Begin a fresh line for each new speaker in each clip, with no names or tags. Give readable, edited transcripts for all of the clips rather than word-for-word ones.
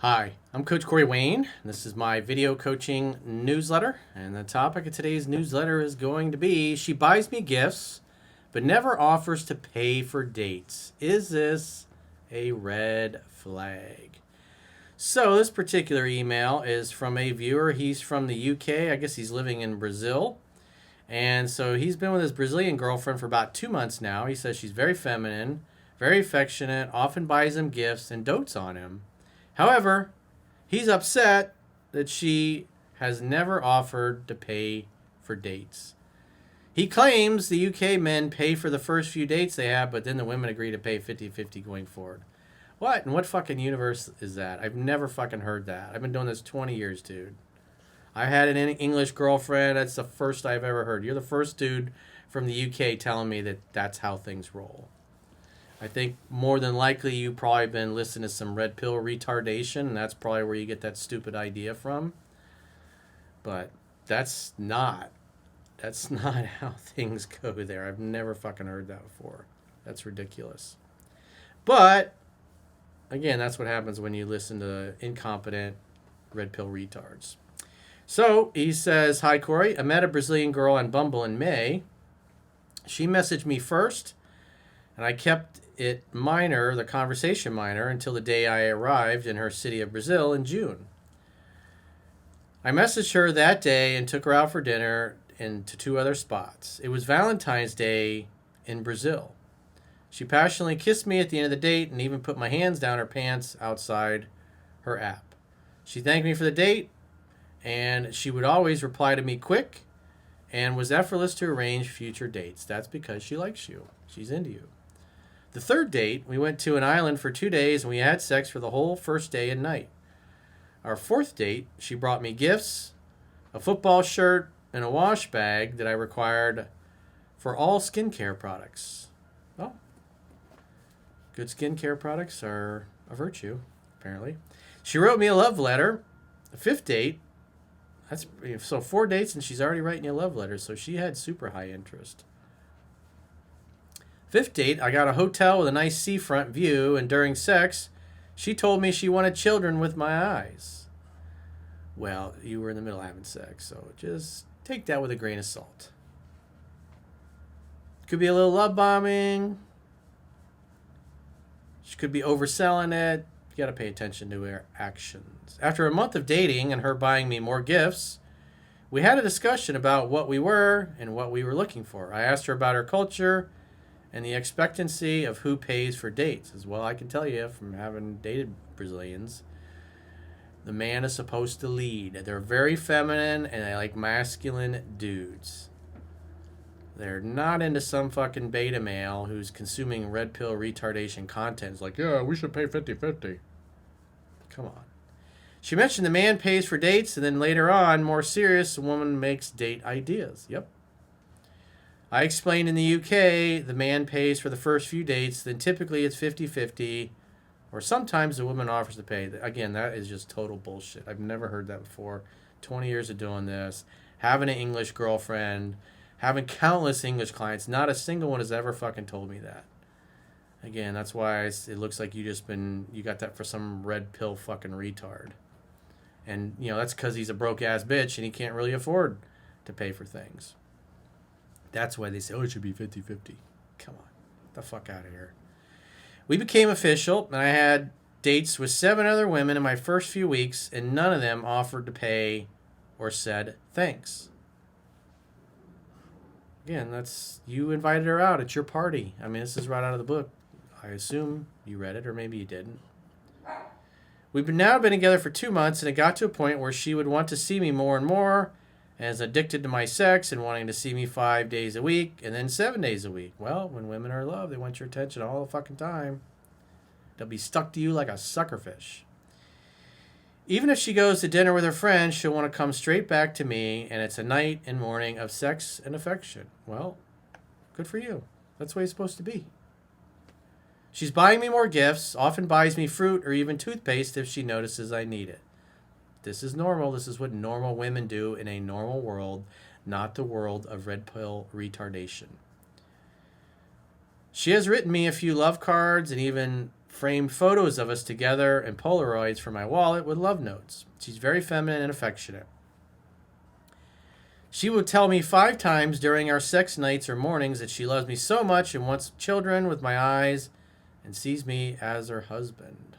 Hi, I'm Coach Corey Wayne. This is my video coaching newsletter, and the topic of today's newsletter is going to be she buys me gifts but never offers to pay for dates. Is this a red flag? So, this particular email is from a viewer. He's from the UK. I guess he's living in Brazil. And so he's been with his Brazilian girlfriend for about 2 months now. He says she's very feminine, very affectionate, often buys him gifts, and dotes on him. However, he's upset that she has never offered to pay for dates. He claims the UK men pay for the first few dates they have, but then the women agree to pay 50-50 going forward. What? In what fucking universe is that? I've never fucking heard that. I've been doing this 20 years, dude. I had an English girlfriend. That's the first I've ever heard. You're the first dude from the UK telling me that that's how things roll. I think more than likely you've probably been listening to some red pill retardation, and that's probably where you get that stupid idea from. But that's not how things go there. I've never fucking heard that before. That's ridiculous. But again, that's what happens when you listen to incompetent red pill retards. So he says, "Hi Corey, I met a Brazilian girl on Bumble in May. She messaged me first, and I kept it minor, the conversation minor, until the day I arrived in her city of Brazil in June. I messaged her that day and took her out for dinner and to 2 other spots. It was Valentine's Day in Brazil. She passionately kissed me at the end of the date and even put my hands down her pants outside her app. She thanked me for the date, and she would always reply to me quick and was effortless to arrange future dates. That's because she likes you. She's into you. The third date, we went to an island for 2 days and we had sex for the whole first day and night. Our fourth date, she brought me gifts, a football shirt, and a wash bag that I required for all skincare products. Well, good skincare products are a virtue, apparently. She wrote me a love letter. The fifth date, so 4 dates and she's already writing you a love letter, so she had super high interest. Fifth date, I got a hotel with a nice seafront view, and during sex, she told me she wanted children with my eyes. Well, you were in the middle of having sex, so just take that with a grain of salt. Could be a little love bombing. She could be overselling it. You got to pay attention to her actions. After a month of dating and her buying me more gifts, we had a discussion about what we were and what we were looking for. I asked her about her culture and the expectancy of who pays for dates. As well, I can tell you from having dated Brazilians, the man is supposed to lead. They're very feminine and they like masculine dudes. They're not into some fucking beta male who's consuming red pill retardation content. It's like, yeah, we should pay 50-50. Come on. She mentioned the man pays for dates, and then later on, more serious, the woman makes date ideas. Yep. I explained in the UK, the man pays for the first few dates, then typically it's 50-50, or sometimes the woman offers to pay. Again, that is just total bullshit. I've never heard that before. 20 years of doing this, having an English girlfriend, having countless English clients, not a single one has ever fucking told me that. Again, that's why it looks like you got that for some red pill fucking retard. And, that's because he's a broke-ass bitch and he can't really afford to pay for things. That's why they say, it should be 50-50. Come on. Get the fuck out of here. We became official, and I had dates with 7 other women in my first few weeks, and none of them offered to pay or said thanks. Again, you invited her out. It's your party. I mean, this is right out of the book. I assume you read it, or maybe you didn't. We've now been together for 2 months, and it got to a point where she would want to see me more and more, and is addicted to my sex and wanting to see me 5 days a week and then 7 days a week. Well, when women are in love, they want your attention all the fucking time. They'll be stuck to you like a suckerfish. Even if she goes to dinner with her friends, she'll want to come straight back to me, and it's a night and morning of sex and affection. Well, good for you. That's the way it's supposed to be. She's buying me more gifts, often buys me fruit or even toothpaste if she notices I need it. This is normal. This is what normal women do in a normal world, not the world of red pill retardation. She has written me a few love cards and even framed photos of us together and Polaroids for my wallet with love notes. She's very feminine and affectionate. She will tell me 5 times during our sex nights or mornings that she loves me so much and wants children with my eyes and sees me as her husband.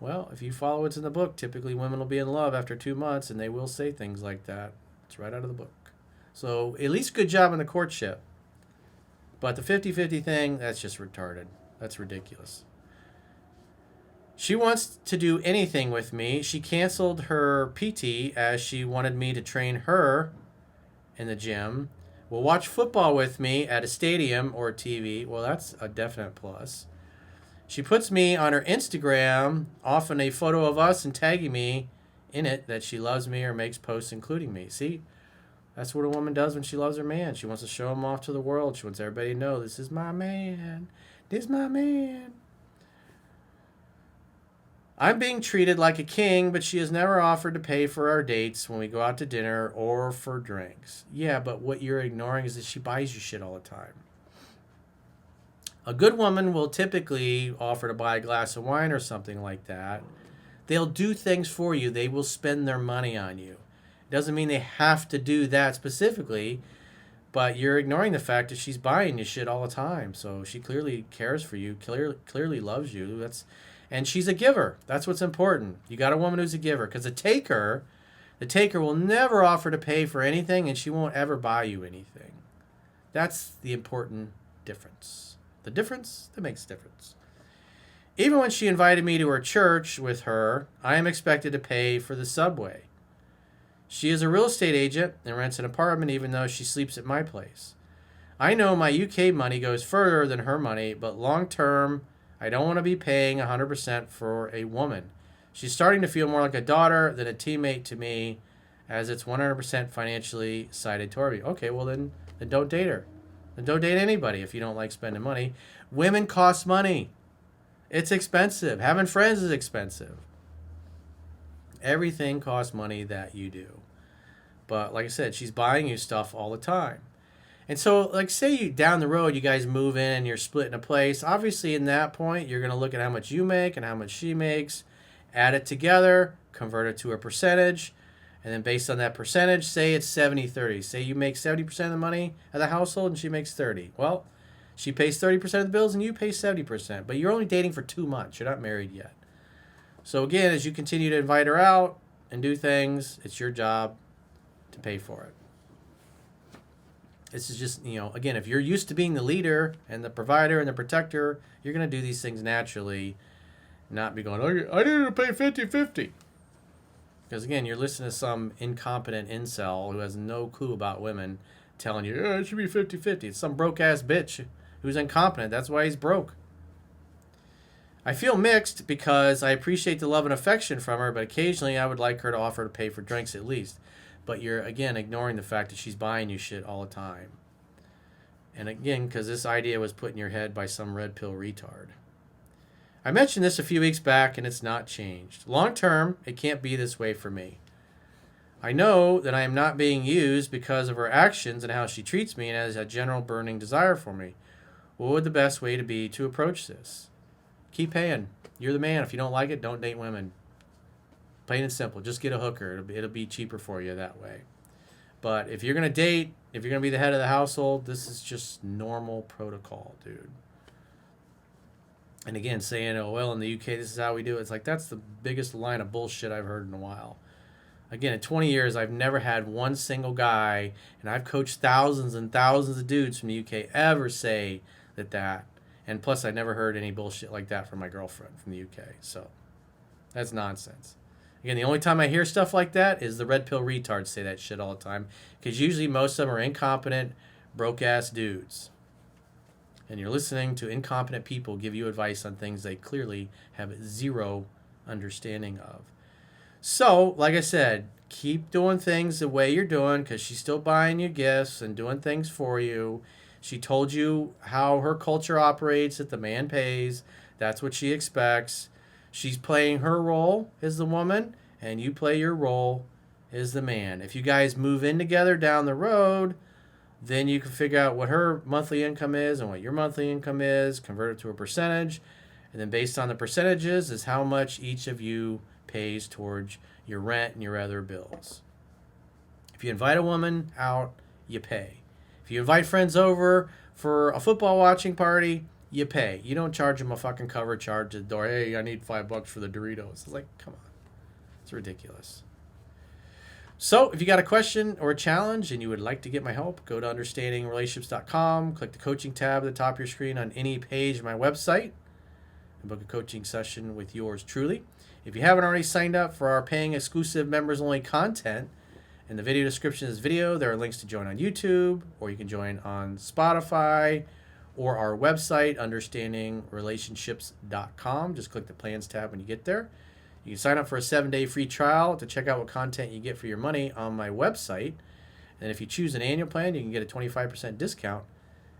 Well, if you follow what's in the book, typically women will be in love after 2 months, and they will say things like that. It's right out of the book. So at least good job in the courtship. But the 50-50 thing, that's just retarded. That's ridiculous. She wants to do anything with me. She canceled her PT as she wanted me to train her in the gym. Will watch football with me at a stadium or TV. Well, that's a definite plus. She puts me on her Instagram, often a photo of us and tagging me in it that she loves me or makes posts including me. See, that's what a woman does when she loves her man. She wants to show him off to the world. She wants everybody to know, this is my man. This is my man. I'm being treated like a king, but she has never offered to pay for our dates when we go out to dinner or for drinks. Yeah, but what you're ignoring is that she buys you shit all the time. A good woman will typically offer to buy a glass of wine or something like that. They'll do things for you. They will spend their money on you. It doesn't mean they have to do that specifically, but you're ignoring the fact that she's buying you shit all the time. So she clearly cares for you, clearly loves you. And she's a giver. That's what's important. You got a woman who's a giver. Because the taker will never offer to pay for anything, and she won't ever buy you anything. That's the important difference. The difference that makes a difference. Even when she invited me to her church with her, I am expected to pay for the subway. She is a real estate agent and rents an apartment even though she sleeps at my place. I know my UK money goes further than her money, but long term, I don't want to be paying 100% for a woman. She's starting to feel more like a daughter than a teammate to me, as it's 100% financially sided toward me. Okay, well then don't date her. Then don't date anybody if you don't like spending money. Women cost money. It's expensive. Having friends is expensive. Everything costs money that you do. But like I said, she's buying you stuff all the time. And so, like, say you down the road, you guys move in and you're splitting a place. Obviously, in that point, you're going to look at how much you make and how much she makes, add it together, convert it to a percentage, and then based on that percentage, say it's 70-30. Say you make 70% of the money of the household and she makes 30. Well, she pays 30% of the bills and you pay 70%. But you're only dating for 2 months. You're not married yet. So again, as you continue to invite her out and do things, it's your job to pay for it. This is just, again, if you're used to being the leader and the provider and the protector, you're going to do these things naturally, not be going, I need to pay 50-50. Because, again, you're listening to some incompetent incel who has no clue about women telling you, it should be 50-50. It's some broke-ass bitch who's incompetent. That's why he's broke. I feel mixed because I appreciate the love and affection from her, but occasionally I would like her to offer to pay for drinks at least. But you're, again, ignoring the fact that she's buying you shit all the time. And, again, because this idea was put in your head by some red pill retard. I mentioned this a few weeks back, and it's not changed. Long term, it can't be this way for me. I know that I am not being used because of her actions and how she treats me and has a general burning desire for me. What would the best way to be to approach this? Keep paying. You're the man. If you don't like it, don't date women. Plain and simple. Just get a hooker. It'll be cheaper for you that way. But if you're going to date, if you're going to be the head of the household, this is just normal protocol, dude. And again, saying, oh, well, in the UK, this is how we do it. It's like, that's the biggest line of bullshit I've heard in a while. Again, in 20 years, I've never had one single guy, and I've coached thousands and thousands of dudes from the UK, ever say that. And plus, I never heard any bullshit like that from my girlfriend from the UK. So, that's nonsense. Again, the only time I hear stuff like that is the red pill retards say that shit all the time. Because usually most of them are incompetent, broke-ass dudes. And you're listening to incompetent people give you advice on things they clearly have zero understanding of. So, like I said, keep doing things the way you're doing because she's still buying you gifts and doing things for you. She told you how her culture operates, that the man pays. That's what she expects. She's playing her role as the woman, and you play your role as the man. If you guys move in together down the road, then you can figure out what her monthly income is and what your monthly income is, convert it to a percentage, And then based on the percentages is how much each of you pays towards your rent and your other bills. If you invite a woman out, you pay. If you invite friends over for a football watching party, you pay. You don't charge them a fucking cover charge at the door. Hey, I need $5 for the Doritos. It's like, come on. It's ridiculous. So if you got a question or a challenge and you would like to get my help, go to understandingrelationships.com, click the coaching tab at the top of your screen on any page of my website, and book a coaching session with yours truly. If you haven't already signed up for our paying exclusive members only content, in the video description of this video, there are links to join on YouTube, or you can join on Spotify, or our website, understandingrelationships.com. Just click the plans tab when you get there. You can sign up for a 7-day free trial to check out what content you get for your money on my website. And if you choose an annual plan, you can get a 25% discount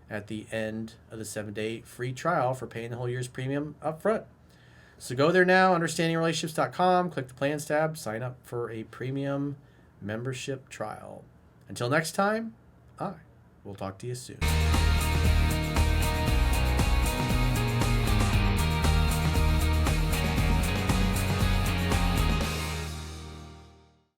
at the end of the 7-day free trial for paying the whole year's premium up front. So go there now, understandingrelationships.com, click the plans tab, sign up for a premium membership trial. Until next time, I will talk to you soon.